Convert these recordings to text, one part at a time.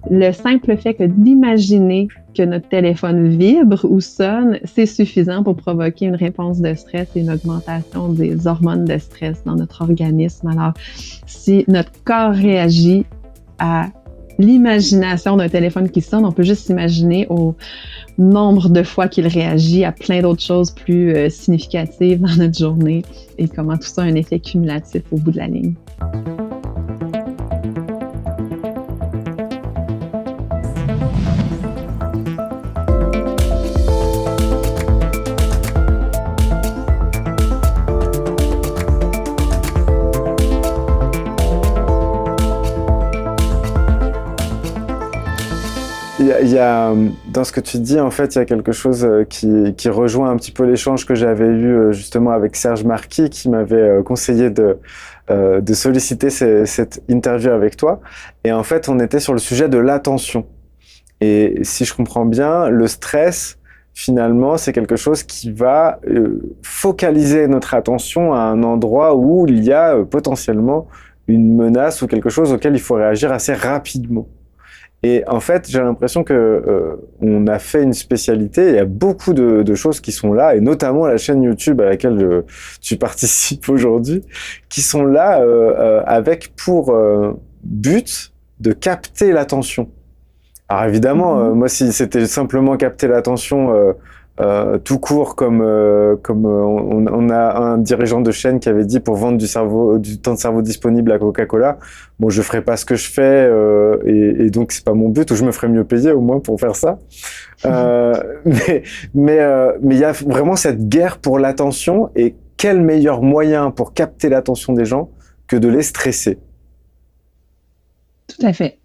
le simple fait que d'imaginer que notre téléphone vibre ou sonne, c'est suffisant pour provoquer une réponse de stress et une augmentation des hormones de stress dans notre organisme. Alors, si notre corps réagit à l'imagination d'un téléphone qui sonne, on peut juste s'imaginer au nombre de fois qu'il réagit à plein d'autres choses plus significatives dans notre journée et comment tout ça a un effet cumulatif au bout de la ligne. Dans ce que tu dis, en fait, il y a quelque chose qui rejoint un petit peu l'échange que j'avais eu justement avec Serge Marquis, qui m'avait conseillé de solliciter cette interview avec toi. Et en fait, on était sur le sujet de l'attention. Et si je comprends bien, le stress, finalement, c'est quelque chose qui va focaliser notre attention à un endroit où il y a potentiellement une menace ou quelque chose auquel il faut réagir assez rapidement. Et en fait, j'ai l'impression que on a fait une spécialité. Il y a beaucoup de choses qui sont là, et notamment la chaîne YouTube à laquelle tu participes aujourd'hui, qui sont là avec pour but de capter l'attention. Alors évidemment, moi, si c'était simplement capter l'attention tout court, comme on a un dirigeant de chaîne qui avait dit pour vendre du temps de cerveau disponible à Coca-Cola, bon, je ferai pas ce que je fais et donc c'est pas mon but, ou je me ferais mieux payer au moins pour faire ça. Mais il y a vraiment cette guerre pour l'attention, et quel meilleur moyen pour capter l'attention des gens que de les stresser? Tout à fait.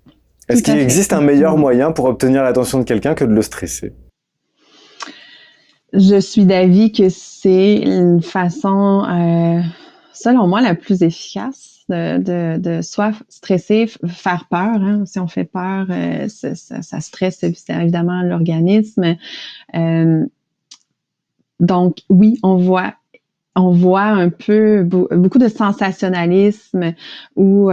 Est-ce qu'il existe un meilleur moyen pour obtenir l'attention de quelqu'un que de le stresser? Je suis d'avis que c'est une façon, selon moi, la plus efficace de soit stresser, faire peur. Hein. Si on fait peur, ça stresse évidemment l'organisme. Donc, oui, on voit un peu beaucoup de sensationnalisme où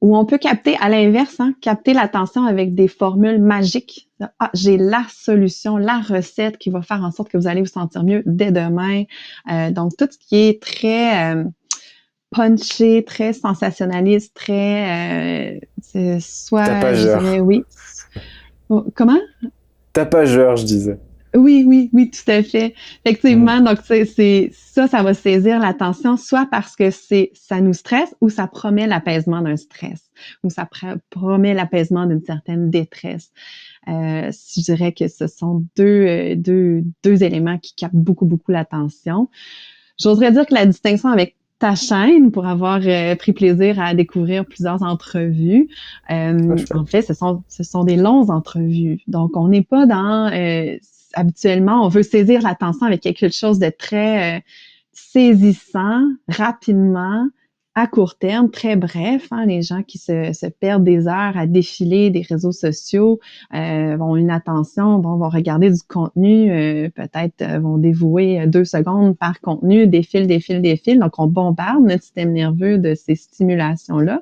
on peut capter, à l'inverse, capter l'attention avec des formules magiques. Ah, j'ai la solution, la recette qui va faire en sorte que vous allez vous sentir mieux dès demain. Donc, tout ce qui est très punché, très sensationnaliste, très soit, Tapageur. je dirais, oui. Comment? Tapageur, je disais. Oui, tout à fait. Effectivement, donc c'est ça va saisir l'attention, soit parce que ça nous stresse, ou ça promet l'apaisement d'un stress, ou ça promet l'apaisement d'une certaine détresse. Je dirais que ce sont deux éléments qui captent beaucoup l'attention. J'oserais dire que la distinction avec ta chaîne, pour avoir pris plaisir à découvrir plusieurs entrevues, en fait, ce sont des longues entrevues. Donc, on n'est pas dans habituellement, on veut saisir l'attention avec quelque chose de très saisissant, rapidement, à court terme, très bref. Les gens qui se perdent des heures à défiler des réseaux sociaux ont une attention, vont regarder du contenu, peut-être vont dévouer 2 secondes par contenu, défilent. Donc, on bombarde notre système nerveux de ces stimulations-là.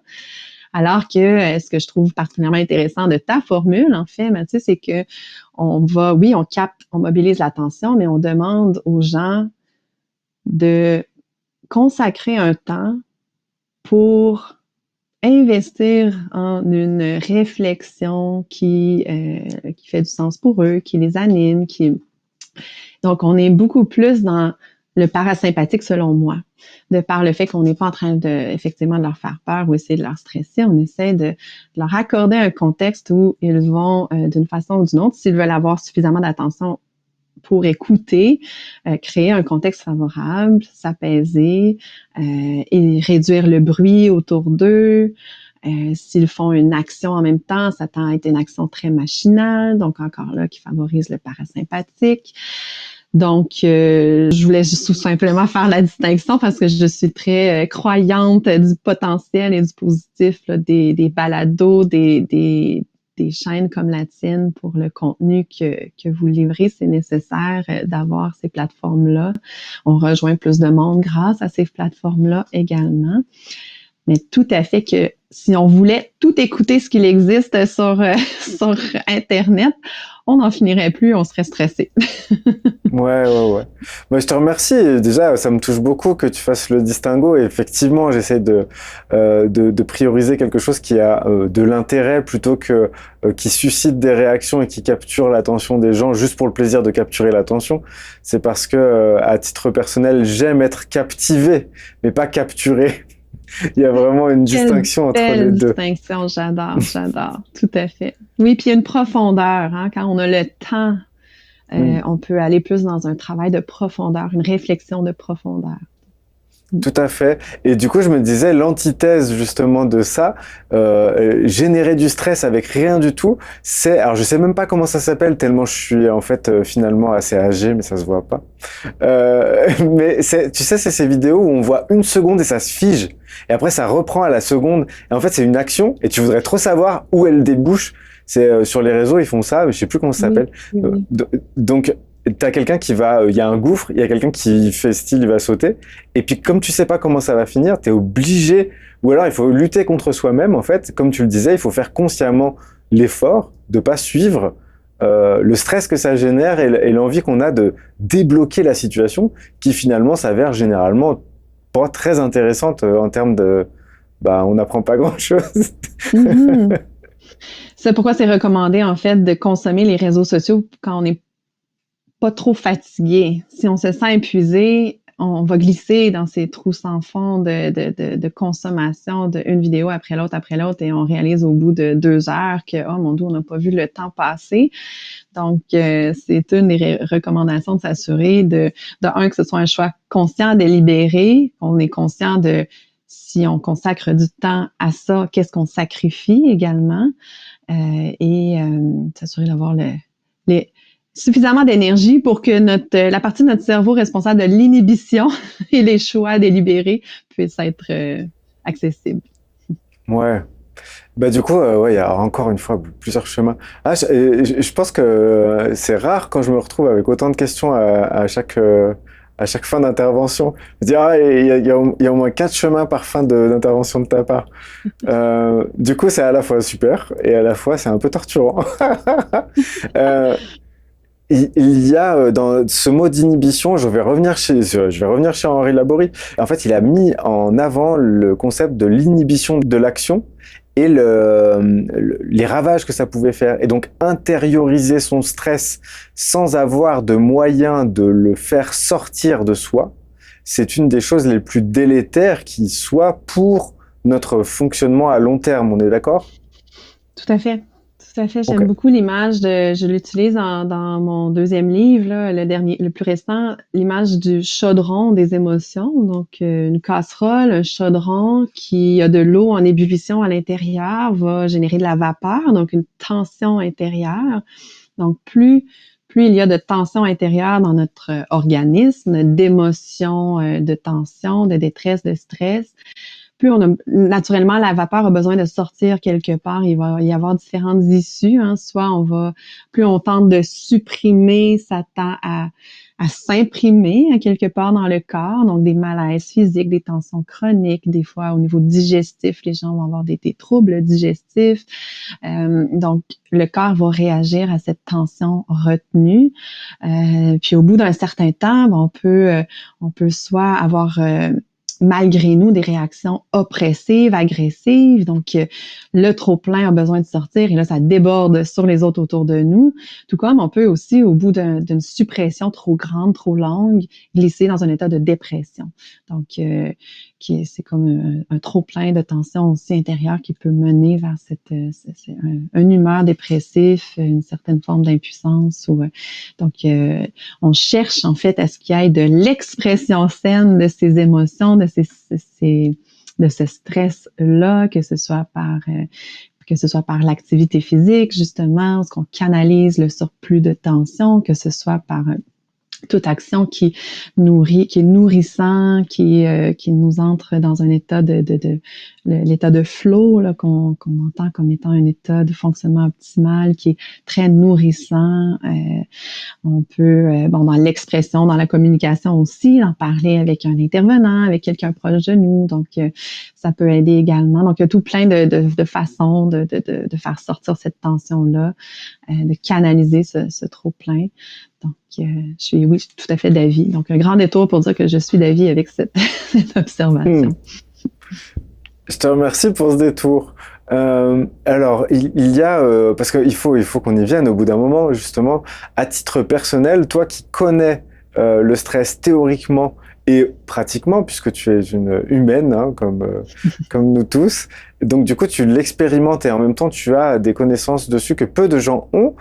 Alors que ce que je trouve particulièrement intéressant de ta formule, en fait, Mathieu, c'est que on capte, on mobilise l'attention, mais on demande aux gens de consacrer un temps pour investir en une réflexion qui fait du sens pour eux, qui les anime, Donc, on est beaucoup plus dans le parasympathique, selon moi, de par le fait qu'on n'est pas en train effectivement de leur faire peur ou essayer de leur stresser. On essaie de leur accorder un contexte où ils vont, d'une façon ou d'une autre, s'ils veulent avoir suffisamment d'attention pour écouter, créer un contexte favorable, s'apaiser et réduire le bruit autour d'eux. S'ils font une action en même temps, ça tend à être une action très machinale, donc encore là, qui favorise le parasympathique. Donc, je voulais juste tout simplement faire la distinction parce que je suis très croyante du potentiel et du positif là, des balados, des chaînes comme la tienne pour le contenu que vous livrez. C'est nécessaire d'avoir ces plateformes-là. On rejoint plus de monde grâce à ces plateformes-là également. Mais tout à fait que si on voulait tout écouter ce qu'il existe sur Internet, on n'en finirait plus, on serait stressé. Ouais. Moi, je te remercie. Et déjà, ça me touche beaucoup que tu fasses le distinguo. Et effectivement, j'essaie de prioriser quelque chose qui a de l'intérêt plutôt que qui suscite des réactions et qui capture l'attention des gens juste pour le plaisir de capturer l'attention. C'est parce que, à titre personnel, j'aime être captivé, mais pas capturé. Il y a vraiment une distinction entre les Belle deux. distinction, j'adore, tout à fait. Oui, puis il y a une profondeur, hein, quand on a le temps, Mm. on peut aller plus dans un travail de profondeur, une réflexion de profondeur. Tout à fait. Et du coup, je me disais, l'antithèse justement de ça, générer du stress avec rien du tout, c'est, alors je sais même pas comment ça s'appelle, tellement je suis en fait finalement assez âgé, mais ça se voit pas. Mais tu sais, c'est ces vidéos où on voit une seconde et ça se fige, et après ça reprend à la seconde. Et en fait, c'est une action, et tu voudrais trop savoir où elle débouche. C'est sur les réseaux, ils font ça, mais je sais plus comment ça Oui, s'appelle. oui, oui. Donc t'as quelqu'un qui va, il y a un gouffre, il y a quelqu'un qui fait style, il va sauter, et puis comme tu sais pas comment ça va finir, t'es obligé, ou alors il faut lutter contre soi-même en fait, comme tu le disais, il faut faire consciemment l'effort de pas suivre le stress que ça génère et l'envie qu'on a de débloquer la situation, qui finalement s'avère généralement pas très intéressante en termes de, bah on n'apprend pas grand-chose. Mm-hmm. C'est pourquoi c'est recommandé, en fait, de consommer les réseaux sociaux quand on n'est pas trop fatigué. Si on se sent épuisé, on va glisser dans ces trous sans fond de consommation d'une vidéo après l'autre, et on réalise au bout de 2 heures que, oh mon Dieu, on n'a pas vu le temps passer. Donc, c'est une des recommandations de s'assurer de un, que ce soit un choix conscient, délibéré, qu'on est conscient de si on consacre du temps à ça, qu'est-ce qu'on sacrifie également, et s'assurer d'avoir les suffisamment d'énergie pour que la partie de notre cerveau responsable de l'inhibition et les choix délibérés puissent être accessibles. Ouais. Bah du coup, ouais, il y a encore une fois plusieurs chemins. Ah, je pense que c'est rare quand je me retrouve avec autant de questions à chaque fin d'intervention. Je dis, ah, il y a au moins 4 chemins par fin d'intervention de ta part. Du coup, c'est à la fois super et à la fois c'est un peu torturant. Euh, il y a dans ce mot d'inhibition, je vais revenir chez Henri Laborie. En fait, il a mis en avant le concept de l'inhibition de l'action et les ravages que ça pouvait faire. Et donc, intérioriser son stress sans avoir de moyens de le faire sortir de soi, c'est une des choses les plus délétères qui soit pour notre fonctionnement à long terme. On est d'accord? Tout à fait. Tout à fait. Ok. J'aime beaucoup l'image je l'utilise dans mon deuxième livre, là, le plus récent, l'image du chaudron des émotions. Donc, une casserole, un chaudron qui a de l'eau en ébullition à l'intérieur va générer de la vapeur, donc une tension intérieure. Donc, plus il y a de tension intérieure dans notre organisme, d'émotions, de tension, de détresse, de stress, plus naturellement, la vapeur a besoin de sortir quelque part. Il va y avoir différentes issues, hein. Soit plus on tente de supprimer, ça tend à s'imprimer hein, quelque part dans le corps. Donc, des malaises physiques, des tensions chroniques, des fois au niveau digestif, les gens vont avoir des troubles digestifs. Donc, le corps va réagir à cette tension retenue. Puis, au bout d'un certain temps, on peut soit avoir malgré nous, des réactions oppressives, agressives. Donc, le trop-plein a besoin de sortir et là, ça déborde sur les autres autour de nous. Tout comme on peut aussi, au bout d'une suppression trop grande, trop longue, glisser dans un état de dépression. Donc, c'est comme un trop-plein de tension aussi intérieure qui peut mener vers une humeur dépressive, une certaine forme d'impuissance. Donc, on cherche en fait à ce qu'il y ait de l'expression saine de ces émotions, de ce stress-là, que ce soit par l'activité physique, justement, ce qu'on canalise le surplus de tension, que ce soit par toute action qui est nourrissant, qui nous entre dans un état l'état de flow là, qu'on entend comme étant un état de fonctionnement optimal, qui est très nourrissant. On peut, dans l'expression, dans la communication aussi, en parler avec un intervenant, avec quelqu'un proche de nous. Donc, ça peut aider également. Donc, il y a tout plein de façons de faire sortir cette tension-là, de canaliser ce trop-plein. Donc, je suis tout à fait d'avis. Donc, un grand détour pour dire que je suis d'avis avec cette observation. Je te remercie pour ce détour. Alors, il y a, parce qu'il faut qu'on y vienne au bout d'un moment, justement, à titre personnel, toi qui connais le stress théoriquement et pratiquement, puisque tu es une humaine, hein, comme nous tous, donc du coup, tu l'expérimentes et en même temps, tu as des connaissances dessus que peu de gens ont.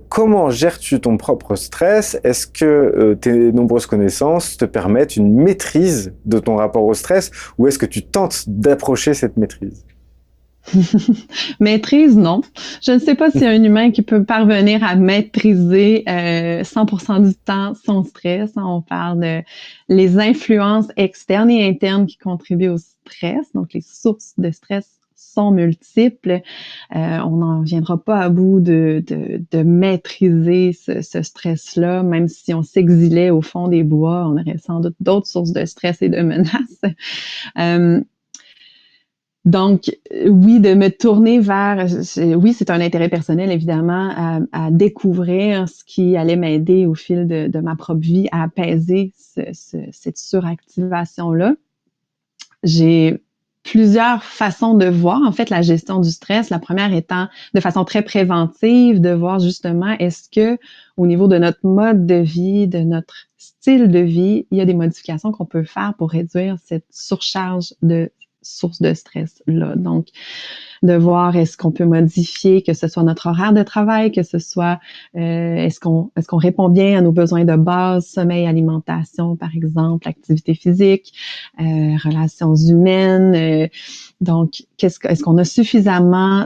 Comment gères-tu ton propre stress? Est-ce que tes nombreuses connaissances te permettent une maîtrise de ton rapport au stress ou est-ce que tu tentes d'approcher cette maîtrise? Maîtrise, non. Je ne sais pas s'il y a un humain qui peut parvenir à maîtriser 100% du temps son stress. On parle de les influences externes et internes qui contribuent au stress. Donc, les sources de stress sont multiples. On n'en viendra pas à bout de maîtriser ce stress-là, même si on s'exilait au fond des bois, on aurait sans doute d'autres sources de stress et de menaces. Donc, oui, de me tourner vers, oui, c'est un intérêt personnel, évidemment, à découvrir ce qui allait m'aider au fil de ma propre vie à apaiser cette suractivation-là. J'ai plusieurs façons de voir, en fait, la gestion du stress. La première étant de façon très préventive, de voir justement est-ce que au niveau de notre mode de vie, de notre style de vie, il y a des modifications qu'on peut faire pour réduire cette surcharge de source de stress-là. Donc, de voir est-ce qu'on peut modifier, que ce soit notre horaire de travail, que ce soit est-ce qu'on répond bien à nos besoins de base, sommeil, alimentation, par exemple, activité physique, relations humaines. Donc, est-ce qu'on a suffisamment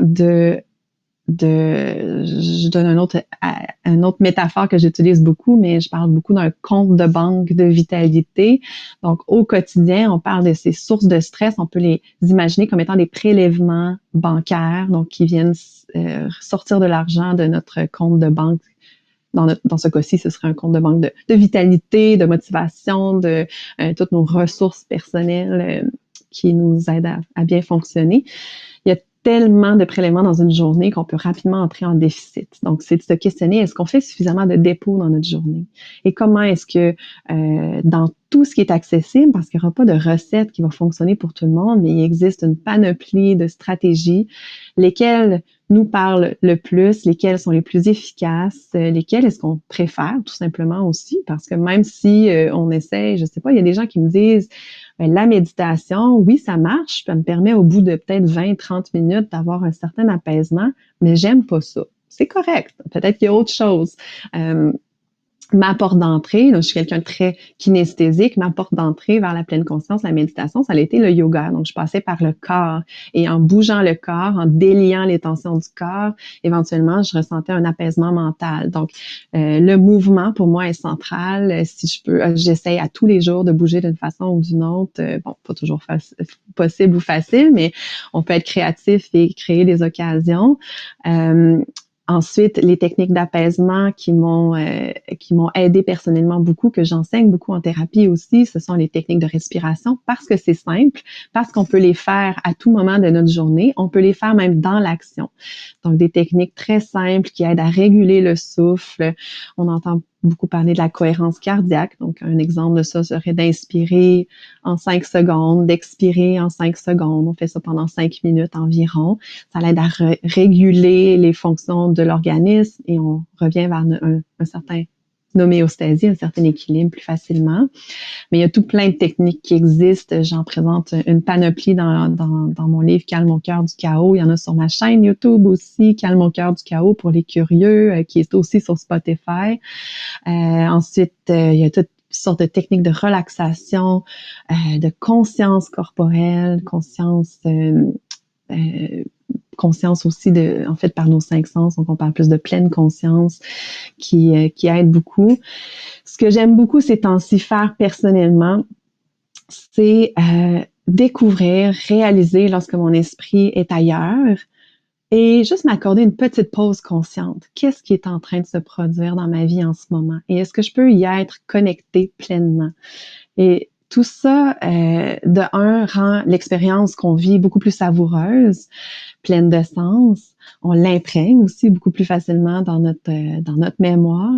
je donne une autre métaphore que j'utilise beaucoup, mais je parle beaucoup d'un compte de banque de vitalité. Donc, au quotidien, on parle de ces sources de stress. On peut les imaginer comme étant des prélèvements bancaires, donc qui viennent sortir de l'argent de notre compte de banque. Dans ce cas-ci, ce serait un compte de banque de vitalité, de motivation, de toutes nos ressources personnelles qui nous aident à bien fonctionner. Il y a tellement de prélèvements dans une journée qu'on peut rapidement entrer en déficit. Donc, c'est de se questionner, est-ce qu'on fait suffisamment de dépôts dans notre journée? Et comment est-ce que dans tout ce qui est accessible, parce qu'il n'y aura pas de recette qui va fonctionner pour tout le monde, mais il existe une panoplie de stratégies, lesquelles nous parlent le plus, lesquelles sont les plus efficaces, lesquelles est-ce qu'on préfère tout simplement aussi, parce que même si on essaie, je sais pas, il y a des gens qui me disent la méditation, oui, ça marche, ça me permet au bout de peut-être 20-30 minutes d'avoir un certain apaisement, mais j'aime pas ça. C'est correct. Peut-être qu'il y a autre chose. Ma porte d'entrée, donc je suis quelqu'un de très kinesthésique, ma porte d'entrée vers la pleine conscience, la méditation, ça a été le yoga. Donc, je passais par le corps et en bougeant le corps, en déliant les tensions du corps, éventuellement, je ressentais un apaisement mental. Donc, le mouvement, pour moi, est central. Si je peux, j'essaye à tous les jours de bouger d'une façon ou d'une autre. Bon, pas toujours possible ou facile, mais on peut être créatif et créer des occasions. Ensuite, les techniques d'apaisement qui m'ont aidé personnellement beaucoup, que j'enseigne beaucoup en thérapie aussi, ce sont les techniques de respiration parce que c'est simple, parce qu'on peut les faire à tout moment de notre journée, on peut les faire même dans l'action. Donc, des techniques très simples qui aident à réguler le souffle. On entend beaucoup parler de la cohérence cardiaque. Donc, un exemple de ça serait d'inspirer en 5 secondes, d'expirer en 5 secondes. On fait ça pendant 5 minutes environ. Ça aide à réguler les fonctions de l'organisme et on revient vers un certain une homéostasie, un certain équilibre plus facilement. Mais il y a tout plein de techniques qui existent. J'en présente une panoplie dans mon livre Calme mon cœur du chaos. Il y en a sur ma chaîne YouTube aussi, Calme mon cœur du chaos pour les curieux, qui est aussi sur Spotify. Ensuite, il y a toutes sortes de techniques de relaxation, de conscience corporelle, conscience conscience aussi en fait, par nos 5 sens. Donc, on parle plus de pleine conscience qui aide beaucoup. Ce que j'aime beaucoup ces temps-ci faire personnellement, c'est découvrir, réaliser lorsque mon esprit est ailleurs et juste m'accorder une petite pause consciente. Qu'est-ce qui est en train de se produire dans ma vie en ce moment? Et est-ce que je peux y être connectée pleinement? Et tout ça, de un, rend l'expérience qu'on vit beaucoup plus savoureuse, pleine de sens. On l'imprègne aussi beaucoup plus facilement dans notre mémoire.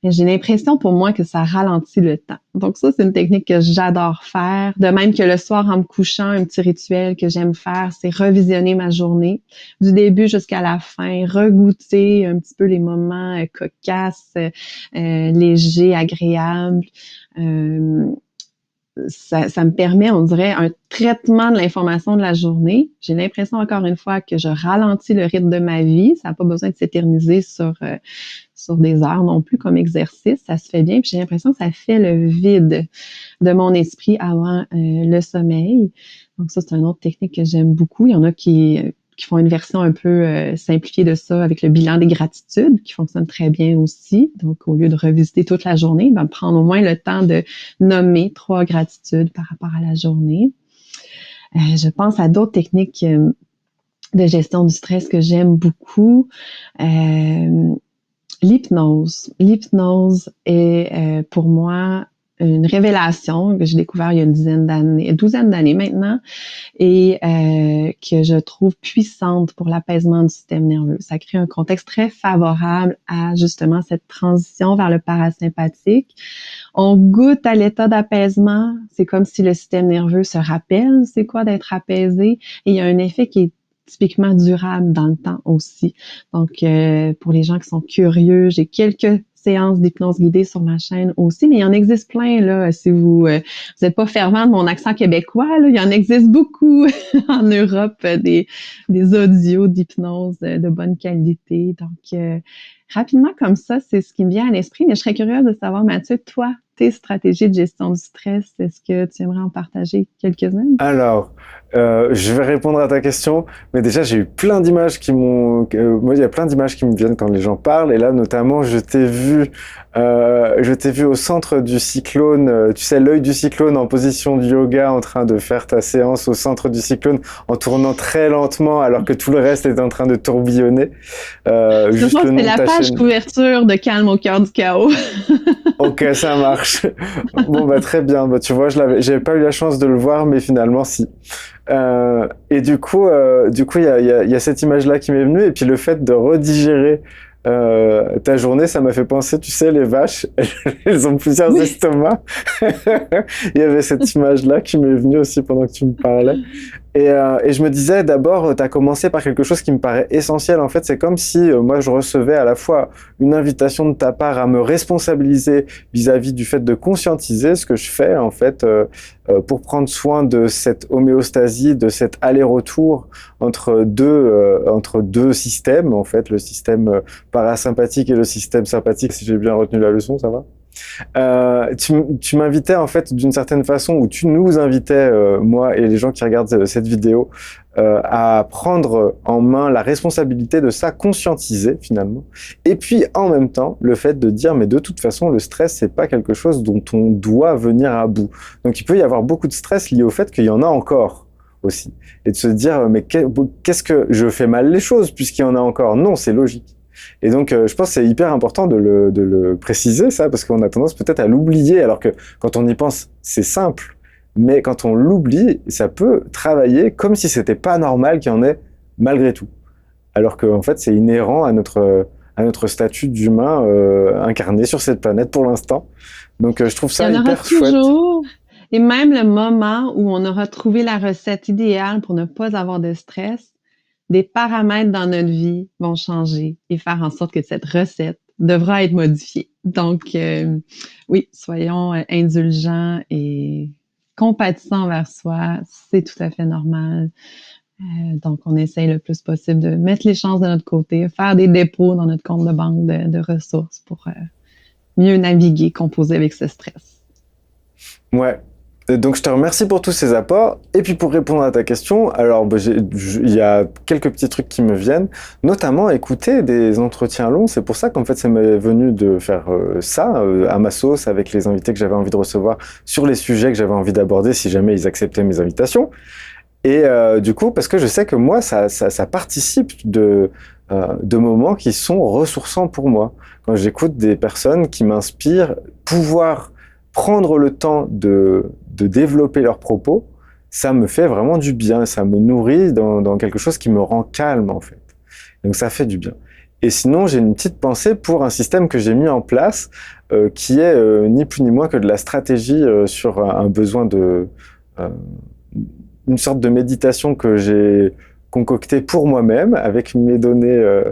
Et j'ai l'impression pour moi que ça ralentit le temps. Donc ça, c'est une technique que j'adore faire. De même que le soir, en me couchant, un petit rituel que j'aime faire, c'est revisionner ma journée du début jusqu'à la fin, regoûter un petit peu les moments cocasses, légers, agréables. Ça me permet, on dirait, un traitement de l'information de la journée. J'ai l'impression, encore une fois, que je ralentis le rythme de ma vie. Ça n'a pas besoin de s'éterniser sur des heures non plus comme exercice. Ça se fait bien. Puis j'ai l'impression que ça fait le vide de mon esprit avant le sommeil. Donc ça, c'est une autre technique que j'aime beaucoup. Il y en a qui font une version un peu simplifiée de ça avec le bilan des gratitudes, qui fonctionne très bien aussi. Donc, au lieu de revisiter toute la journée, ben, prendre au moins le temps de nommer 3 gratitudes par rapport à la journée. Je pense à d'autres techniques de gestion du stress que j'aime beaucoup. L'hypnose. L'hypnose est pour moi une révélation que j'ai découvert il y a une douzaine d'années maintenant et que je trouve puissante pour l'apaisement du système nerveux. Ça crée un contexte très favorable à justement cette transition vers le parasympathique. On goûte à l'état d'apaisement. C'est comme si le système nerveux se rappelle c'est quoi d'être apaisé et il y a un effet qui est typiquement durable dans le temps aussi. Donc, pour les gens qui sont curieux, j'ai quelques séances d'hypnose guidée sur ma chaîne aussi, mais il y en existe plein, là. Si vous n'êtes pas fervent de mon accent québécois, là, il y en existe beaucoup en Europe, des audios d'hypnose de bonne qualité. Donc, rapidement comme ça, c'est ce qui me vient à l'esprit, mais je serais curieuse de savoir, Mathieu, toi, tes stratégies de gestion du stress, est-ce que tu aimerais en partager quelques-unes? Alors, je vais répondre à ta question, mais déjà j'ai eu plein d'images moi, il y a plein d'images qui me viennent quand les gens parlent, et là notamment, je t'ai vu au centre du cyclone, tu sais, l'œil du cyclone en position de yoga, en train de faire ta séance au centre du cyclone, en tournant très lentement, alors que tout le reste est en train de tourbillonner. Je Juste pense le que nom c'est de la ta page chaîne. couverture de Calme au cœur du chaos. Ok, ça marche. Bon, bah très bien. Bah, tu vois, j'avais pas eu la chance de le voir, mais finalement, si. Et il y a cette image-là qui m'est venue, et puis le fait de redigérer ta journée, ça m'a fait penser, tu sais, les vaches, elles ont plusieurs Oui. estomacs. Il y avait cette image-là qui m'est venue aussi pendant que tu me parlais. Et je me disais, d'abord, tu as commencé par quelque chose qui me paraît essentiel. En fait, c'est comme si moi, je recevais à la fois une invitation de ta part à me responsabiliser vis-à-vis du fait de conscientiser ce que je fais, en fait, pour prendre soin de cette homéostasie, de cet aller-retour entre deux systèmes, en fait, le système parasympathique et le système sympathique, si j'ai bien retenu la leçon, ça va? Tu m'invitais en fait d'une certaine façon, ou tu nous invitais, moi et les gens qui regardent cette vidéo, à prendre en main la responsabilité de ça, conscientiser finalement. Et puis en même temps, le fait de dire, mais de toute façon, le stress, c'est pas quelque chose dont on doit venir à bout. Donc il peut y avoir beaucoup de stress lié au fait qu'il y en a encore aussi. Et de se dire, mais qu'est-ce que je fais mal les choses puisqu'il y en a encore? Non, c'est logique. Et donc, je pense que c'est hyper important de le préciser, ça, parce qu'on a tendance peut-être à l'oublier, alors que quand on y pense, c'est simple. Mais quand on l'oublie, ça peut travailler comme si c'était pas normal qu'il y en ait malgré tout. Alors qu'en fait, c'est inhérent à notre statut d'humain incarné sur cette planète pour l'instant. Donc, je trouve Il y ça en aura hyper chouette. toujours. Et même le moment où on aura trouvé la recette idéale pour ne pas avoir de stress, des paramètres dans notre vie vont changer et faire en sorte que cette recette devra être modifiée. Donc, oui, soyons indulgents et compatissants envers soi. C'est tout à fait normal. Donc, on essaye le plus possible de mettre les chances de notre côté, faire des dépôts dans notre compte de banque de ressources pour mieux naviguer, composer avec ce stress. Ouais. Et donc, je te remercie pour tous ces apports. Et puis, pour répondre à ta question, alors, bah, il y a quelques petits trucs qui me viennent, notamment écouter des entretiens longs. C'est pour ça qu'en fait, ça m'est venu de faire ça à ma sauce avec les invités que j'avais envie de recevoir sur les sujets que j'avais envie d'aborder si jamais ils acceptaient mes invitations. Et du coup, parce que je sais que moi, ça participe de moments qui sont ressourçants pour moi. Quand j'écoute des personnes qui m'inspirent, pouvoir prendre le temps de développer leurs propos, ça me fait vraiment du bien, ça me nourrit dans quelque chose qui me rend calme en fait. Donc ça fait du bien. Et sinon, j'ai une petite pensée pour un système que j'ai mis en place, qui est ni plus ni moins que de la stratégie sur un besoin euh, une sorte de méditation que j'ai concoctée pour moi-même avec mes données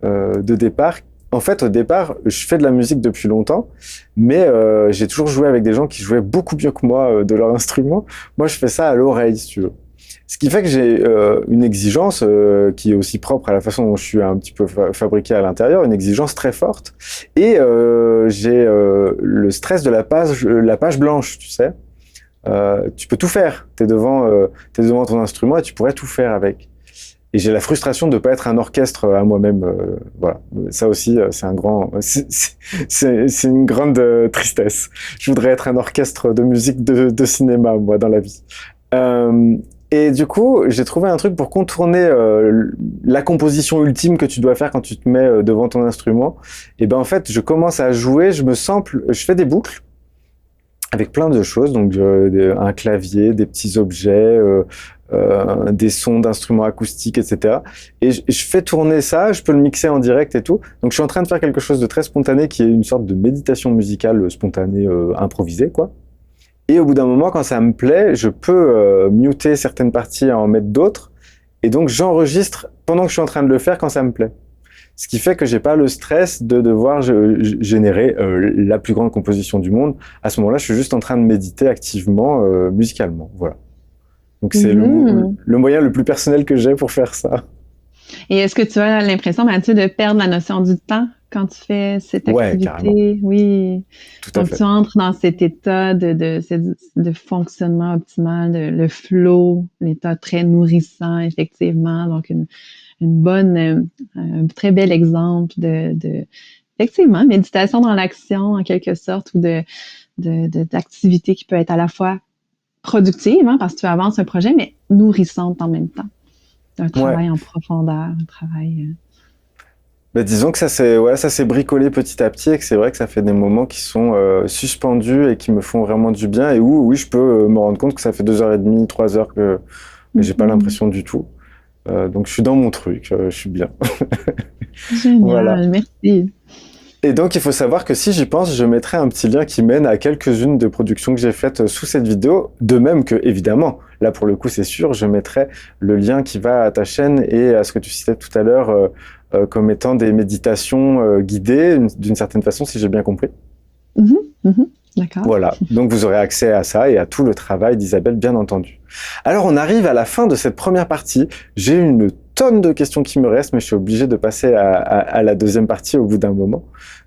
de départ. En fait, au départ, je fais de la musique depuis longtemps, mais j'ai toujours joué avec des gens qui jouaient beaucoup mieux que moi de leur instrument. Moi, je fais ça à l'oreille, si tu veux. Ce qui fait que j'ai une exigence qui est aussi propre à la façon dont je suis un petit peu fabriqué à l'intérieur, une exigence très forte. Et j'ai le stress de la page blanche, tu sais. Tu peux tout faire. T'es devant ton instrument et tu pourrais tout faire avec. Et j'ai la frustration de ne pas être un orchestre à moi-même. Voilà. Ça aussi, c'est un grand, c'est une grande tristesse. Je voudrais être un orchestre de musique de cinéma, moi, dans la vie. Euh, et du coup, j'ai trouvé un truc pour contourner la composition ultime que tu dois faire quand tu te mets devant ton instrument. Et ben en fait, je commence à jouer, je me sample, je fais des boucles avec plein de choses, donc un clavier, des petits objets, des sons d'instruments acoustiques, etc. Et je fais tourner ça, je peux le mixer en direct et tout. Donc je suis en train de faire quelque chose de très spontané qui est une sorte de méditation musicale spontanée, improvisée, quoi. Et au bout d'un moment, quand ça me plaît, je peux muter certaines parties et en mettre d'autres. Et donc j'enregistre pendant que je suis en train de le faire quand ça me plaît. Ce qui fait que j'ai pas le stress de devoir générer la plus grande composition du monde. À ce moment-là, je suis juste en train de méditer activement, musicalement. Voilà. Donc c'est Mhm. le moyen le plus personnel que j'ai pour faire ça. Et est-ce que tu as l'impression, Mathieu, de perdre la notion du temps quand tu fais cette Ouais, carrément. activité? Oui. Tout à Donc, tu fait. entres dans cet état de fonctionnement optimal, le flow, l'état très nourrissant, effectivement. Donc, une bonne, un très bel exemple effectivement, méditation dans l'action, en quelque sorte, ou d'activité qui peut être à la fois productive, hein, parce que tu avances un projet, mais nourrissante en même temps. Un Ouais. travail en profondeur, un travail. Bah, disons que ça s'est bricolé petit à petit et que c'est vrai que ça fait des moments qui sont suspendus et qui me font vraiment du bien et où oui, je peux me rendre compte que ça fait 2 heures et demie, 3 heures que j'ai pas Mhm. l'impression du tout. Donc je suis dans mon truc, je suis bien. Voilà. Génial, merci. Et donc, il faut savoir que si j'y pense, je mettrai un petit lien qui mène à quelques-unes des productions que j'ai faites sous cette vidéo. De même que, évidemment, là pour le coup, c'est sûr, je mettrai le lien qui va à ta chaîne et à ce que tu citais tout à l'heure comme étant des méditations guidées, d'une certaine façon, si j'ai bien compris. Mhm, mhm. D'accord. Voilà, donc vous aurez accès à ça et à tout le travail d'Isabelle, bien entendu. Alors on arrive à la fin de cette première partie. J'ai une tonne de questions qui me restent, mais je suis obligé de passer à la deuxième partie au bout d'un moment.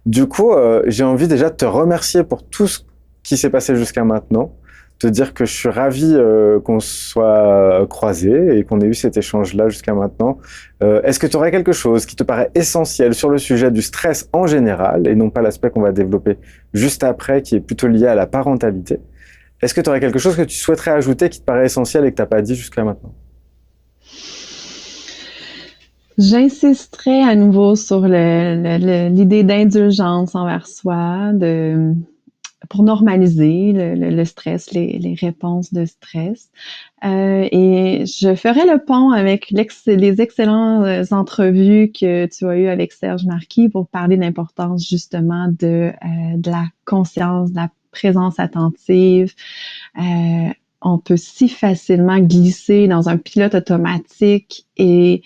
Du coup, j'ai envie déjà de te remercier pour tout ce qui s'est passé jusqu'à maintenant, te dire que je suis ravi qu'on soit croisés et qu'on ait eu cet échange-là jusqu'à maintenant. Est-ce que tu aurais quelque chose qui te paraît essentiel sur le sujet du stress en général, et non pas l'aspect qu'on va développer juste après, qui est plutôt lié à la parentalité? Est-ce que tu aurais quelque chose que tu souhaiterais ajouter qui te paraît essentiel et que tu n'as pas dit jusqu'à maintenant? J'insisterai à nouveau sur l'idée d'indulgence envers soi, pour normaliser le stress, les réponses de stress. Et je ferai le pont avec les excellentes entrevues que tu as eues avec Serge Marquis pour parler de l'importance justement de la conscience, de la présence attentive. Euh, on peut si facilement glisser dans un pilote automatique et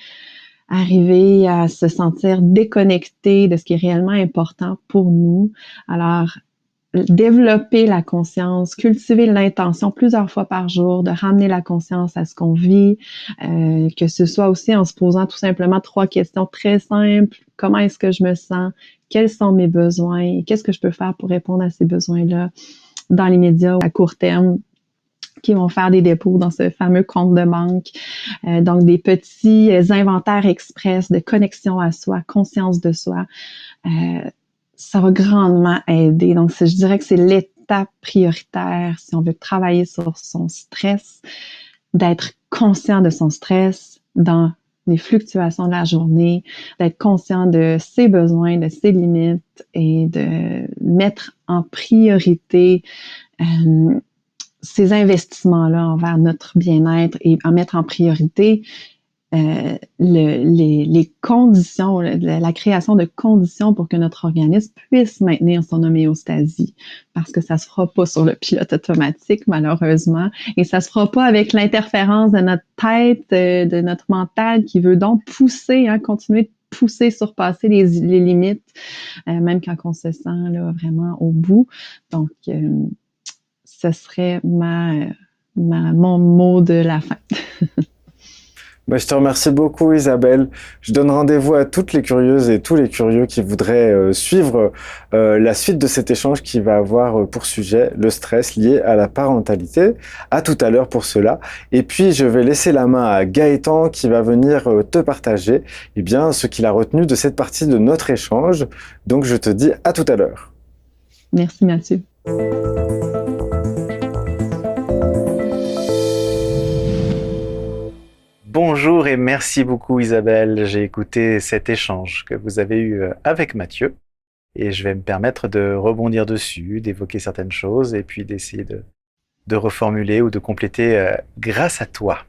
arriver à se sentir déconnecté de ce qui est réellement important pour nous. Alors, développer la conscience, cultiver l'intention plusieurs fois par jour, de ramener la conscience à ce qu'on vit, que ce soit aussi en se posant tout simplement 3 questions très simples. Comment est-ce que je me sens? Quels sont mes besoins? Et qu'est-ce que je peux faire pour répondre à ces besoins-là dans l'immédiat ou à court terme? qui vont faire des dépôts dans ce fameux compte de banque. Donc, des petits inventaires express de connexion à soi, conscience de soi. Ça va grandement aider. Donc, je dirais que c'est l'étape prioritaire si on veut travailler sur son stress, d'être conscient de son stress dans les fluctuations de la journée, d'être conscient de ses besoins, de ses limites et de mettre en priorité ces investissements-là envers notre bien-être et en mettre en priorité les conditions, la création de conditions pour que notre organisme puisse maintenir son homéostasie, parce que ça se fera pas sur le pilote automatique, malheureusement, et ça se fera pas avec l'interférence de notre tête, de notre mental qui veut donc pousser, continuer de pousser, surpasser les limites, même quand on se sent là, vraiment au bout. Donc, ce serait mon mot de la fin. Je te remercie beaucoup, Isabelle. Je donne rendez-vous à toutes les curieuses et tous les curieux qui voudraient suivre la suite de cet échange qui va avoir pour sujet le stress lié à la parentalité. À tout à l'heure pour cela. Et puis, je vais laisser la main à Gaëtan qui va venir te partager ce qu'il a retenu de cette partie de notre échange. Donc, je te dis à tout à l'heure. Merci, Mathieu. Bonjour et merci beaucoup Isabelle, j'ai écouté cet échange que vous avez eu avec Mathieu et je vais me permettre de rebondir dessus, d'évoquer certaines choses et puis d'essayer de reformuler ou de compléter grâce à toi.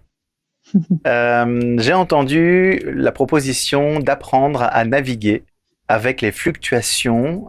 J'ai entendu la proposition d'apprendre à naviguer avec les fluctuations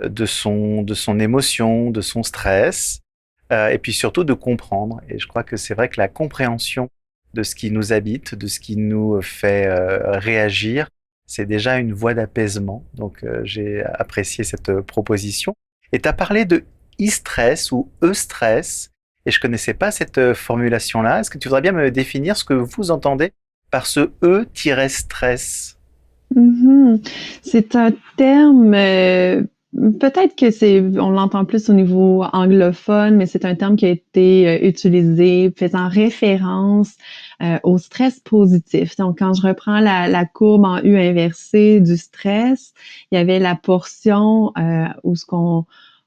de son émotion, de son stress et puis surtout de comprendre. Et je crois que c'est vrai que la compréhension de ce qui nous habite, de ce qui nous fait réagir, c'est déjà une voie d'apaisement. Donc, j'ai apprécié cette proposition. Et tu as parlé de e-stress ou e-stress, et je connaissais pas cette formulation-là. Est-ce que tu voudrais bien me définir ce que vous entendez par ce e-stress? C'est un terme... peut-être que on l'entend plus au niveau anglophone, mais c'est un terme qui a été utilisé faisant référence au stress positif. Donc, quand je reprends la courbe en U inversée du stress, il y avait la portion où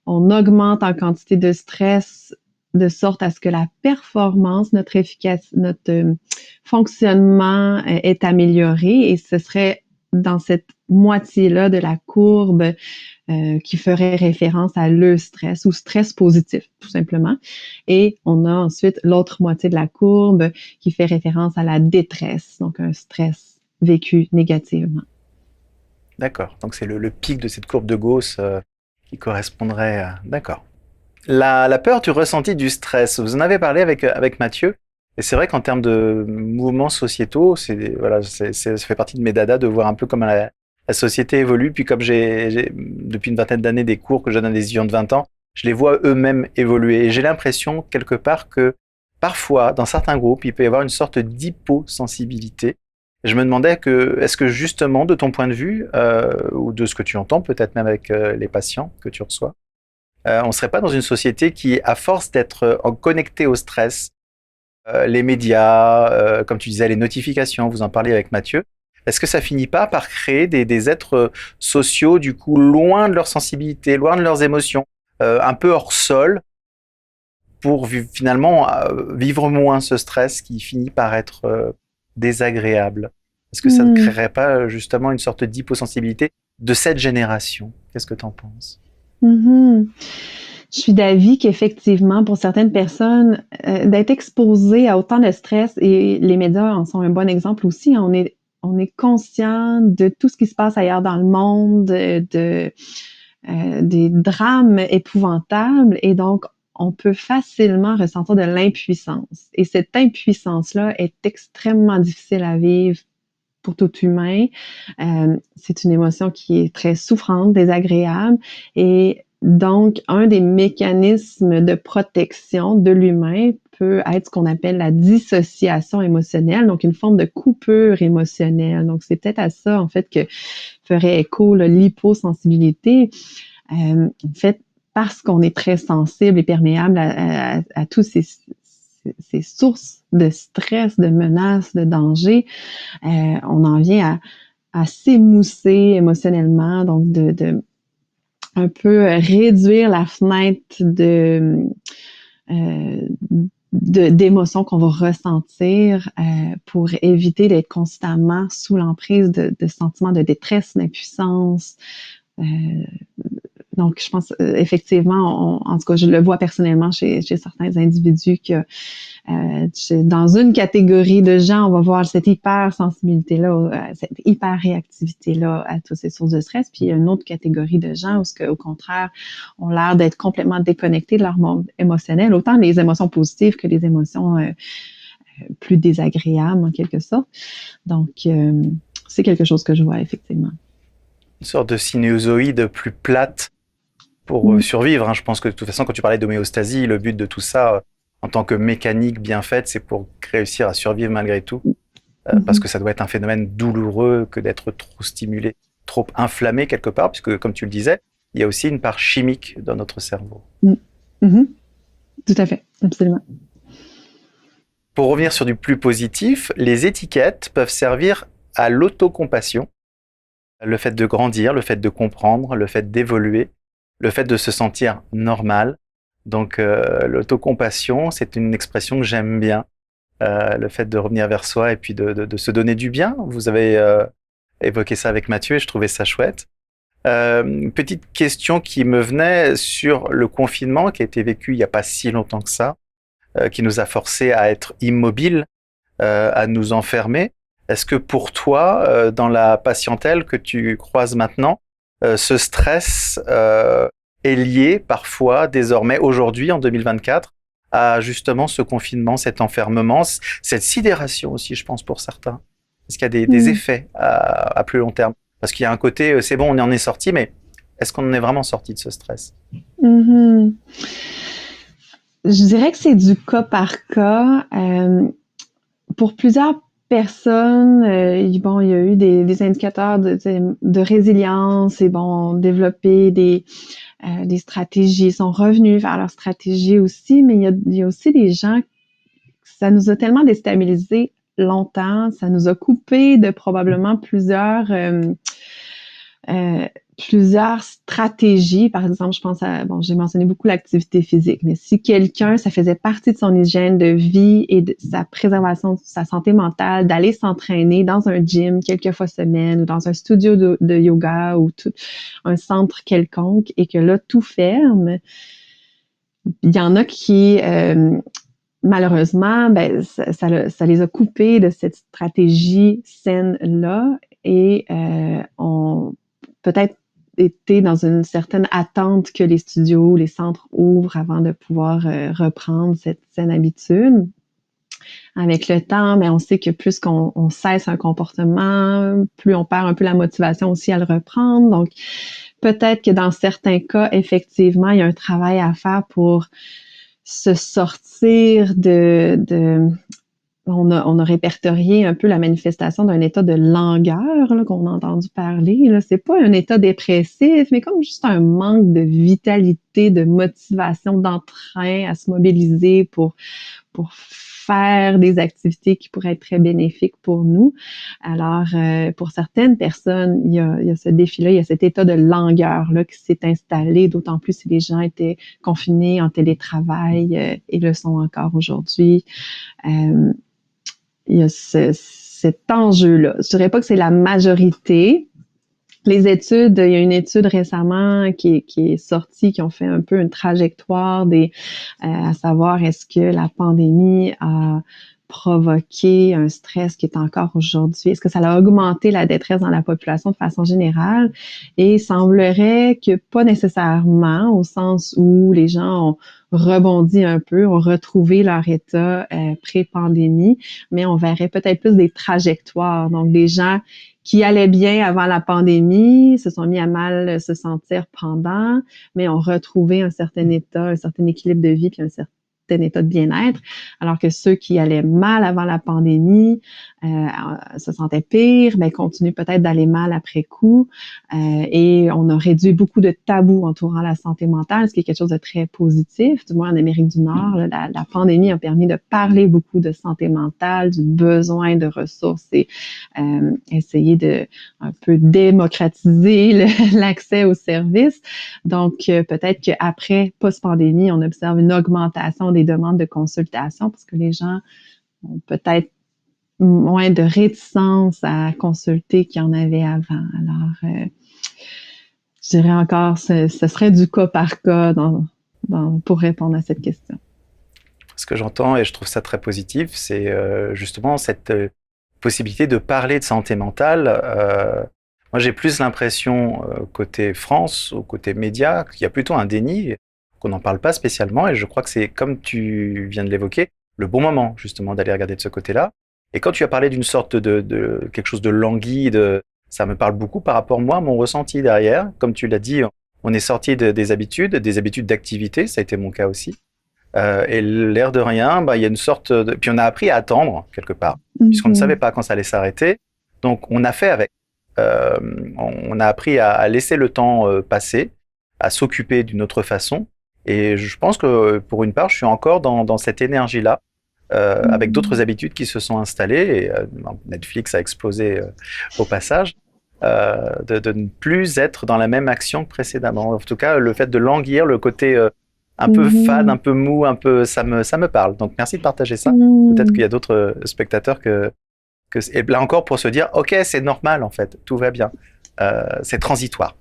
on augmente en quantité de stress de sorte à ce que la performance, notre fonctionnement est amélioré, et ce serait dans cette moitié-là de la courbe qui ferait référence à l'e-stress ou stress positif, tout simplement. Et on a ensuite l'autre moitié de la courbe qui fait référence à la détresse, donc un stress vécu négativement. D'accord, donc c'est le pic de cette courbe de Gauss qui correspondrait à... D'accord. La peur du ressenti du stress, vous en avez parlé avec Mathieu, et c'est vrai qu'en termes de mouvements sociétaux, ça fait partie de mes dadas de voir un peu comment la société évolue. Puis comme j'ai depuis une vingtaine d'années des cours que je donne à des étudiants de 20 ans, je les vois eux-mêmes évoluer. Et j'ai l'impression quelque part que parfois, dans certains groupes, il peut y avoir une sorte d'hyposensibilité. Je me demandais est-ce que justement, de ton point de vue, ou de ce que tu entends, peut-être même avec les patients que tu reçois, on ne serait pas dans une société qui, à force d'être connectée au stress, les médias, comme tu disais, les notifications, vous en parliez avec Mathieu, est-ce que ça finit pas par créer des êtres sociaux, du coup, loin de leur sensibilité, loin de leurs émotions, un peu hors sol, pour finalement vivre moins ce stress qui finit par être désagréable? Est-ce que ça ne créerait pas justement une sorte d'hyposensibilité de cette génération? Qu'est-ce que tu en penses? Je suis d'avis qu'effectivement, pour certaines personnes, d'être exposées à autant de stress, et les médias en sont un bon exemple aussi, on est conscient de tout ce qui se passe ailleurs dans le monde, des drames épouvantables, et donc on peut facilement ressentir de l'impuissance. Et cette impuissance-là est extrêmement difficile à vivre pour tout humain. C'est une émotion qui est très souffrante, désagréable, et donc un des mécanismes de protection de l'humain peut être ce qu'on appelle la dissociation émotionnelle, donc une forme de coupure émotionnelle. Donc c'est peut-être à ça en fait que ferait écho l'hyposensibilité. En fait, parce qu'on est très sensible et perméable à tous ces sources de stress, de menaces, de danger, on en vient à s'émousser émotionnellement, donc de un peu réduire la fenêtre d'émotions qu'on va ressentir pour éviter d'être constamment sous l'emprise de sentiments de détresse, d'impuissance. Donc, je pense effectivement, en tout cas, je le vois personnellement chez certains individus que dans une catégorie de gens, on va voir cette hypersensibilité-là, cette hyper-réactivité-là à toutes ces sources de stress. Puis il y a une autre catégorie de gens où, au contraire, ont l'air d'être complètement déconnectés de leur monde émotionnel, autant les émotions positives que les émotions plus désagréables, en quelque sorte. Donc, c'est quelque chose que je vois, effectivement. Une sorte de sinusoïde plus plate pour survivre. Hein. Je pense que de toute façon, quand tu parlais d'homéostasie, le but de tout ça, en tant que mécanique bien faite, c'est pour réussir à survivre malgré tout. Parce que ça doit être un phénomène douloureux que d'être trop stimulé, trop inflammé quelque part, puisque comme tu le disais, il y a aussi une part chimique dans notre cerveau. Tout à fait, absolument. Pour revenir sur du plus positif, les étiquettes peuvent servir à l'autocompassion. Le fait de grandir, le fait de comprendre, le fait d'évoluer, le fait de se sentir normal. Donc l'autocompassion, c'est une expression que j'aime bien. Le fait de revenir vers soi et puis de se donner du bien. Vous avez évoqué ça avec Mathieu et je trouvais ça chouette. Une petite question qui me venait sur le confinement qui a été vécu il n'y a pas si longtemps que ça, qui nous a forcés à être immobiles, à nous enfermer. Est-ce que pour toi, dans la patientèle que tu croises maintenant, ce stress est lié parfois, désormais, aujourd'hui, en 2024, à justement ce confinement, cet enfermement, cette sidération aussi, je pense, pour certains? Est-ce qu'il y a des effets à plus long terme? Parce qu'il y a un côté, c'est bon, on en est sorti, mais est-ce qu'on en est vraiment sorti de ce stress? Je dirais que c'est du cas par cas. Pour plusieurs personnes, bon, il y a eu des indicateurs de résilience et bon, développer des stratégies, ils sont revenus vers leurs stratégies aussi, mais il y a aussi des gens, ça nous a tellement déstabilisés longtemps, ça nous a coupé de probablement plusieurs stratégies. Par exemple, je pense à, bon, j'ai mentionné beaucoup l'activité physique, mais si quelqu'un, ça faisait partie de son hygiène de vie et de sa préservation de sa santé mentale, d'aller s'entraîner dans un gym quelques fois semaine ou dans un studio de yoga ou un centre quelconque et que là, tout ferme, il y en a qui, malheureusement, ben, ça les a coupés de cette stratégie saine-là et ont peut-être été dans une certaine attente que les studios, les centres ouvrent avant de pouvoir reprendre cette saine habitude. Avec le temps, ben, on sait que plus qu'on cesse un comportement, plus on perd un peu la motivation aussi à le reprendre. Donc, peut-être que dans certains cas, effectivement, il y a un travail à faire pour se sortir on a répertorié un peu la manifestation d'un état de langueur là, qu'on a entendu parler. Là. C'est pas un état dépressif, mais comme juste un manque de vitalité, de motivation, d'entrain à se mobiliser pour faire des activités qui pourraient être très bénéfiques pour nous. Alors, pour certaines personnes, il y a ce défi-là, il y a cet état de langueur-là qui s'est installé, d'autant plus si les gens étaient confinés en télétravail et le sont encore aujourd'hui. Il y a cet enjeu-là. Je dirais pas que c'est la majorité. Les études, il y a une étude récemment qui est sortie, qui ont fait un peu une trajectoire à savoir est-ce que la pandémie a provoqué un stress qui est encore aujourd'hui? Est-ce que ça a augmenté la détresse dans la population de façon générale? Et il semblerait que pas nécessairement, au sens où les gens ont rebondi un peu, ont retrouvé leur état pré-pandémie, mais on verrait peut-être plus des trajectoires. Donc, des gens qui allaient bien avant la pandémie, se sont mis à mal se sentir pendant, mais ont retrouvé un certain état, un certain équilibre de vie, puis un certain état de bien-être, alors que ceux qui allaient mal avant la pandémie se sentait pire, ben continue peut-être d'aller mal après coup. Et on a réduit beaucoup de tabous entourant la santé mentale, ce qui est quelque chose de très positif. Du moins en Amérique du Nord, là, la pandémie a permis de parler beaucoup de santé mentale, du besoin de ressources et essayer de un peu démocratiser l'accès aux services. Donc, peut-être qu'après, post-pandémie, on observe une augmentation des demandes de consultation parce que les gens ont peut-être moins de réticence à consulter qu'il y en avait avant. Alors, je dirais encore, ce serait du cas par cas pour répondre à cette question. Ce que j'entends, et je trouve ça très positif, c'est justement cette possibilité de parler de santé mentale. Moi, j'ai plus l'impression, côté France, ou côté médias, qu'il y a plutôt un déni, qu'on n'en parle pas spécialement, et je crois que c'est, comme tu viens de l'évoquer, le bon moment, justement, d'aller regarder de ce côté-là. Et quand tu as parlé d'une sorte de quelque chose de languide, ça me parle beaucoup par rapport, moi, à mon ressenti derrière. Comme tu l'as dit, on est sorti des habitudes d'activité, ça a été mon cas aussi. Et l'air de rien, bah, il y a une sorte de... Puis on a appris à attendre, quelque part, puisqu'on ne savait pas quand ça allait s'arrêter. Donc on a fait avec. On a appris à laisser le temps passer, à s'occuper d'une autre façon. Et je pense que, pour une part, je suis encore dans cette énergie-là, avec d'autres habitudes qui se sont installées. Et Netflix a explosé au passage. De ne plus être dans la même action que précédemment. En tout cas, le fait de languir, le côté un peu fade, un peu mou, un peu, ça me parle. Donc, merci de partager ça. Peut-être qu'il y a d'autres spectateurs et là encore, pour se dire, OK, c'est normal, en fait, tout va bien. C'est transitoire.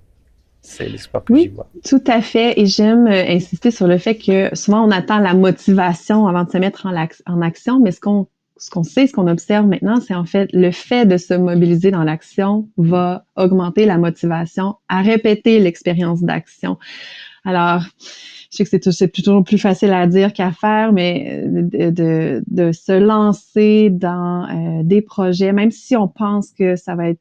C'est l'espoir que j'y vois. Tout à fait. Et j'aime insister sur le fait que souvent, on attend la motivation avant de se mettre en action, mais ce qu'on sait, ce qu'on observe maintenant, c'est en fait le fait de se mobiliser dans l'action va augmenter la motivation à répéter l'expérience d'action. Alors, je sais que c'est toujours plus facile à dire qu'à faire, mais de se lancer dans des projets, même si on pense que ça va être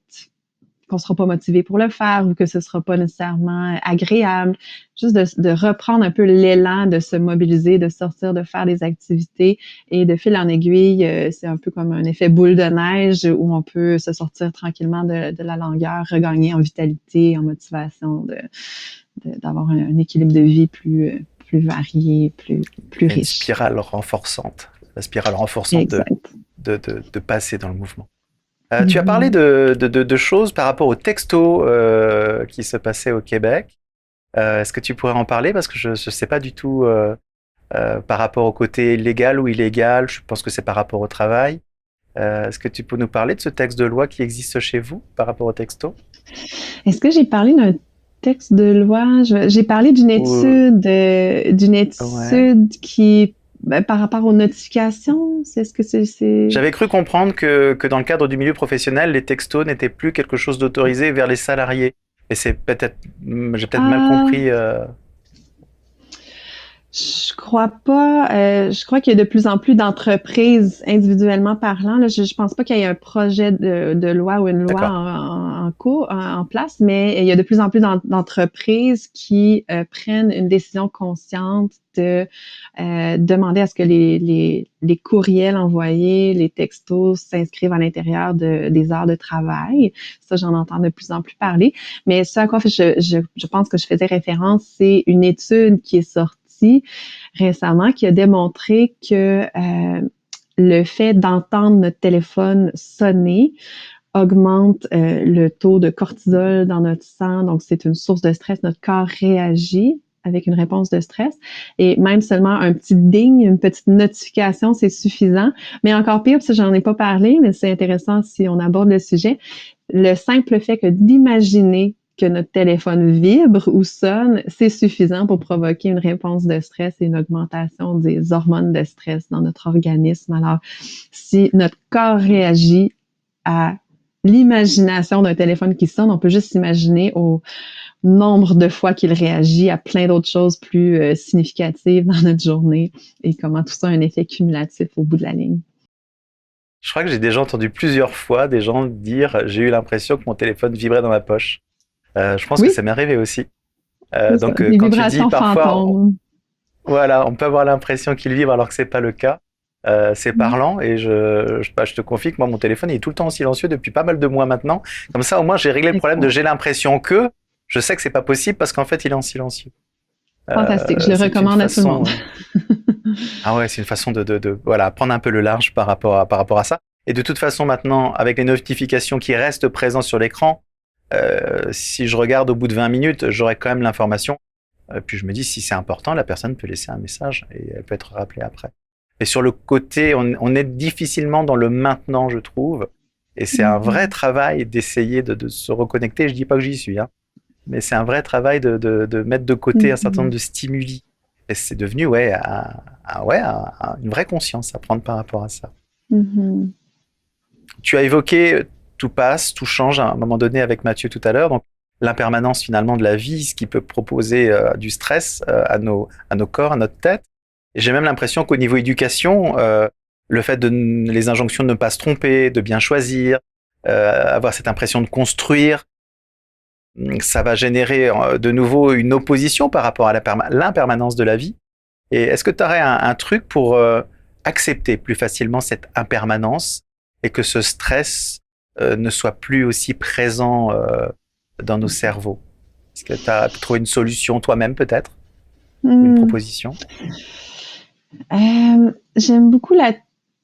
qu'on sera pas motivé pour le faire ou que ce sera pas nécessairement agréable, juste de reprendre un peu l'élan, de se mobiliser, de sortir, de faire des activités et de fil en aiguille, c'est un peu comme un effet boule de neige où on peut se sortir tranquillement de la longueur, regagner en vitalité, en motivation, d'avoir un équilibre de vie plus varié, plus riche. Une spirale renforçante. La spirale renforçante de passer dans le mouvement. Tu as parlé de choses par rapport aux textos qui se passaient au Québec. Est-ce que tu pourrais en parler? Parce que je ne sais pas du tout par rapport au côté légal ou illégal. Je pense que c'est par rapport au travail. Est-ce que tu peux nous parler de ce texte de loi qui existe chez vous par rapport aux textos? Est-ce que j'ai parlé d'un texte de loi? J'ai parlé d'une étude, qui... par rapport aux notifications, c'est ce que c'est... J'avais cru comprendre que dans le cadre du milieu professionnel, les textos n'étaient plus quelque chose d'autorisé vers les salariés. Et c'est peut-être... J'ai peut-être mal compris... Je crois pas. Je crois qu'il y a de plus en plus d'entreprises, individuellement parlant. Là, je pense pas qu'il y ait un projet de loi ou une loi en place, mais il y a de plus en plus d'entreprises qui prennent une décision consciente de demander à ce que les courriels envoyés, les textos s'inscrivent à l'intérieur des heures de travail. Ça, j'en entends de plus en plus parler. Mais ce à quoi je pense que je faisais référence, c'est une étude qui est sortie récemment qui a démontré que le fait d'entendre notre téléphone sonner augmente le taux de cortisol dans notre sang. Donc, c'est une source de stress. Notre corps réagit avec une réponse de stress. Et même seulement un petit ding, une petite notification, c'est suffisant. Mais encore pire, parce que j'en ai pas parlé, mais c'est intéressant si on aborde le sujet, le simple fait que d'imaginer que notre téléphone vibre ou sonne, c'est suffisant pour provoquer une réponse de stress et une augmentation des hormones de stress dans notre organisme. Alors, si notre corps réagit à l'imagination d'un téléphone qui sonne, on peut juste s'imaginer au nombre de fois qu'il réagit à plein d'autres choses plus significatives dans notre journée et comment tout ça a un effet cumulatif au bout de la ligne. Je crois que j'ai déjà entendu plusieurs fois des gens dire « j'ai eu l'impression que mon téléphone vibrait dans ma poche ». Je pense que ça m'est arrivé aussi. Donc, quand tu dis parfois, voilà, on peut avoir l'impression qu'il vibre alors que c'est pas le cas. C'est parlant et je te confie que moi, mon téléphone il est tout le temps en silencieux depuis pas mal de mois maintenant. Comme ça, au moins, j'ai réglé le problème de j'ai l'impression que je sais que c'est pas possible parce qu'en fait, il est en silencieux. Fantastique, je le C'est une recommande à tout le monde. façon. Ah ouais, c'est une façon voilà, prendre un peu le large par rapport à ça. Et de toute façon, maintenant, avec les notifications qui restent présentes sur l'écran, si je regarde au bout de 20 minutes, j'aurai quand même l'information. Puis je me dis, si c'est important, la personne peut laisser un message et elle peut être rappelée après. Et sur le côté, on est difficilement dans le maintenant, je trouve. Et c'est un vrai travail d'essayer de se reconnecter. Je dis pas que j'y suis, hein, mais c'est un vrai travail de mettre de côté un certain nombre de stimuli. Et c'est devenu une vraie conscience à prendre par rapport à ça. Mm-hmm. Tu as évoqué tout passe, tout change à un moment donné avec Mathieu tout à l'heure. Donc l'impermanence finalement de la vie, ce qui peut proposer du stress à nos corps, à notre tête. Et j'ai même l'impression qu'au niveau éducation, le fait de les injonctions de ne pas se tromper, de bien choisir, avoir cette impression de construire, ça va générer de nouveau une opposition par rapport à l'impermanence de la vie. Et est-ce que tu aurais un truc pour accepter plus facilement cette impermanence et que ce stress ne soit plus aussi présent dans nos cerveaux? Est-ce que tu as trouvé une solution toi-même peut-être? Une proposition? J'aime beaucoup la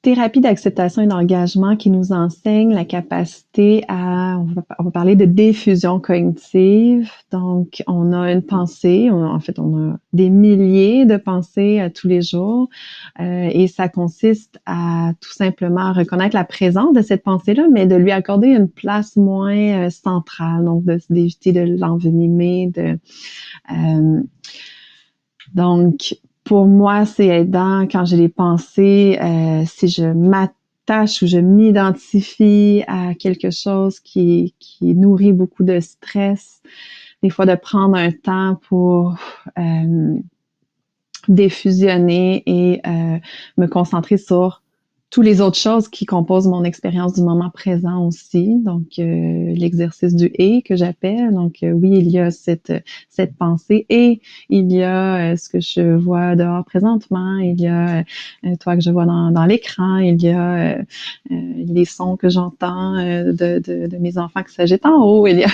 thérapie d'acceptation et d'engagement qui nous enseigne la capacité à, on va parler de diffusion cognitive. Donc, on a une pensée, en fait, on a des milliers de pensées tous les jours et ça consiste à tout simplement reconnaître la présence de cette pensée-là, mais de lui accorder une place moins centrale, donc d'éviter de l'envenimer, donc, pour moi, c'est aidant quand j'ai des pensées, si je m'attache ou je m'identifie à quelque chose qui nourrit beaucoup de stress, des fois de prendre un temps pour défusionner et me concentrer sur toutes les autres choses qui composent mon expérience du moment présent aussi. Donc, l'exercice du et que j'appelle. Donc, oui, il y a cette pensée et il y a ce que je vois dehors présentement. Il y a toi que je vois dans l'écran. Il y a les sons que j'entends de mes enfants qui s'agitent en haut. Il y a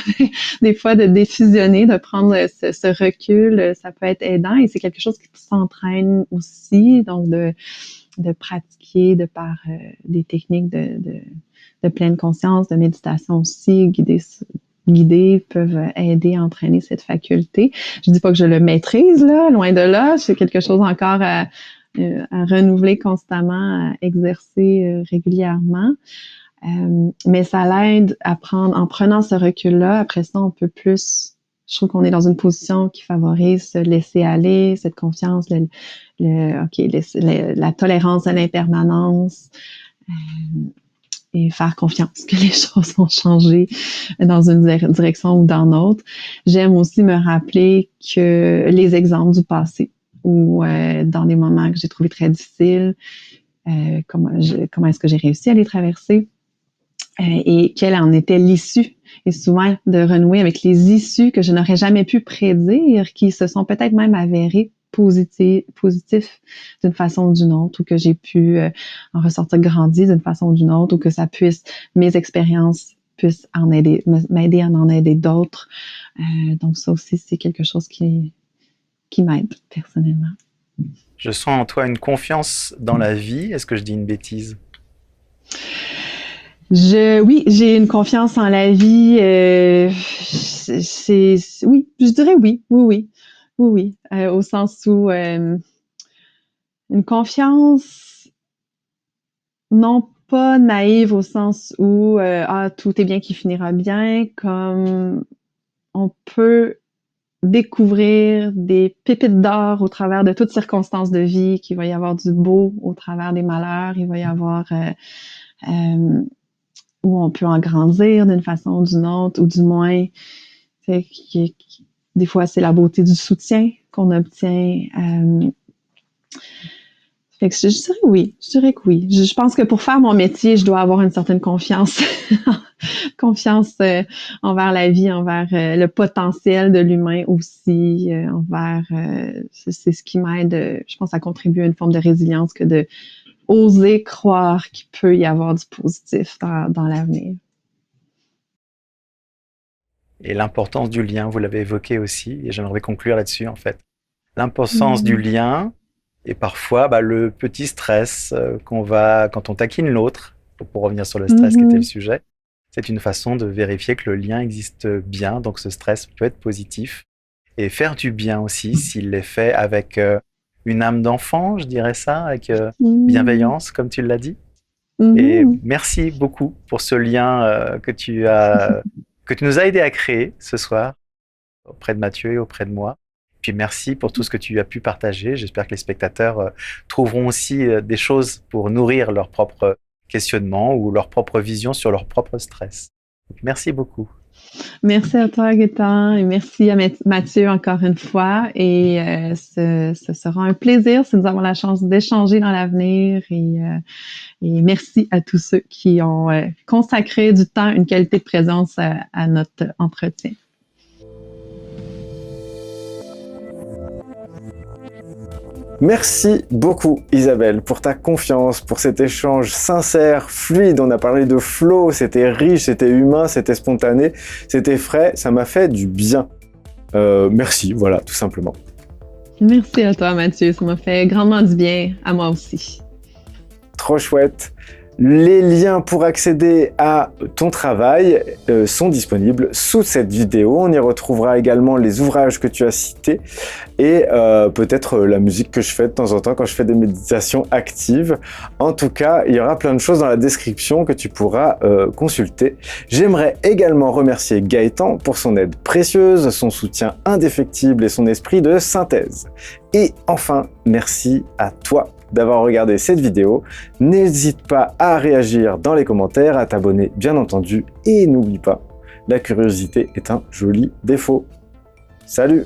des fois de défusionner, de prendre ce recul. Ça peut être aidant et c'est quelque chose qui s'entraîne aussi. Donc, de pratiquer de par des techniques de pleine conscience, de méditation aussi, guidées peuvent aider à entraîner cette faculté. Je dis pas que je le maîtrise, là, loin de là. C'est quelque chose encore à renouveler constamment, à exercer régulièrement. Mais ça l'aide à prendre, en prenant ce recul-là, après ça, on peut plus. Je trouve qu'on est dans une position qui favorise se laisser aller, cette confiance, la tolérance à l'impermanence et faire confiance que les choses vont changer dans une direction ou dans l'autre. J'aime aussi me rappeler que les exemples du passé ou dans des moments que j'ai trouvé très difficiles, comment est-ce que j'ai réussi à les traverser et quelle en était l'issue. Et souvent de renouer avec les issues que je n'aurais jamais pu prédire, qui se sont peut-être même avérées positifs d'une façon ou d'une autre, ou que j'ai pu en ressortir grandi d'une façon ou d'une autre, ou que ça puisse, mes expériences puissent m'aider à en aider d'autres. Donc ça aussi, c'est quelque chose qui m'aide personnellement. Je sens en toi une confiance dans la vie. Est-ce que je dis une bêtise? Oui, j'ai une confiance en la vie. Oui, je dirais oui, au sens où une confiance non pas naïve au sens où tout est bien qui finira bien, comme on peut découvrir des pépites d'or au travers de toutes circonstances de vie, qu'il va y avoir du beau au travers des malheurs, il va y avoir où on peut en grandir d'une façon ou d'une autre, ou du moins, des fois, c'est la beauté du soutien qu'on obtient. Fait que je dirais oui, je dirais que oui. Je pense que pour faire mon métier, je dois avoir une certaine confiance, confiance envers la vie, envers le potentiel de l'humain aussi, envers c'est ce qui m'aide, je pense, à contribuer à une forme de résilience que de oser croire qu'il peut y avoir du positif dans l'avenir. Et l'importance du lien, vous l'avez évoqué aussi, et j'aimerais conclure là-dessus en fait. L'importance du lien, et parfois le petit stress quand on taquine l'autre, pour revenir sur le stress qui était le sujet, c'est une façon de vérifier que le lien existe bien, donc ce stress peut être positif. Et faire du bien aussi, s'il est fait avec une âme d'enfant, je dirais ça, avec bienveillance, comme tu l'as dit. Et merci beaucoup pour ce lien que tu nous as aidé à créer ce soir, auprès de Mathieu et auprès de moi. Puis merci pour tout ce que tu as pu partager. J'espère que les spectateurs trouveront aussi des choses pour nourrir leur propre questionnement ou leur propre vision sur leur propre stress. Donc, merci beaucoup. Merci à toi, Gaëtan, et merci à Mathieu encore une fois. Et ce sera un plaisir si nous avons la chance d'échanger dans l'avenir. Et merci à tous ceux qui ont consacré du temps, une qualité de présence à notre entretien. Merci beaucoup Isabelle pour ta confiance, pour cet échange sincère, fluide. On a parlé de flow, c'était riche, c'était humain, c'était spontané, c'était frais, ça m'a fait du bien. Merci, voilà, tout simplement. Merci à toi Mathieu, ça m'a fait grandement du bien, à moi aussi. Trop chouette. Les liens pour accéder à ton travail sont disponibles sous cette vidéo. On y retrouvera également les ouvrages que tu as cités et peut-être la musique que je fais de temps en temps quand je fais des méditations actives. En tout cas, il y aura plein de choses dans la description que tu pourras consulter. J'aimerais également remercier Gaëtan pour son aide précieuse, son soutien indéfectible et son esprit de synthèse. Et enfin, merci à toi d'avoir regardé cette vidéo. N'hésite pas à réagir dans les commentaires, à t'abonner bien entendu, et n'oublie pas, la curiosité est un joli défaut. Salut!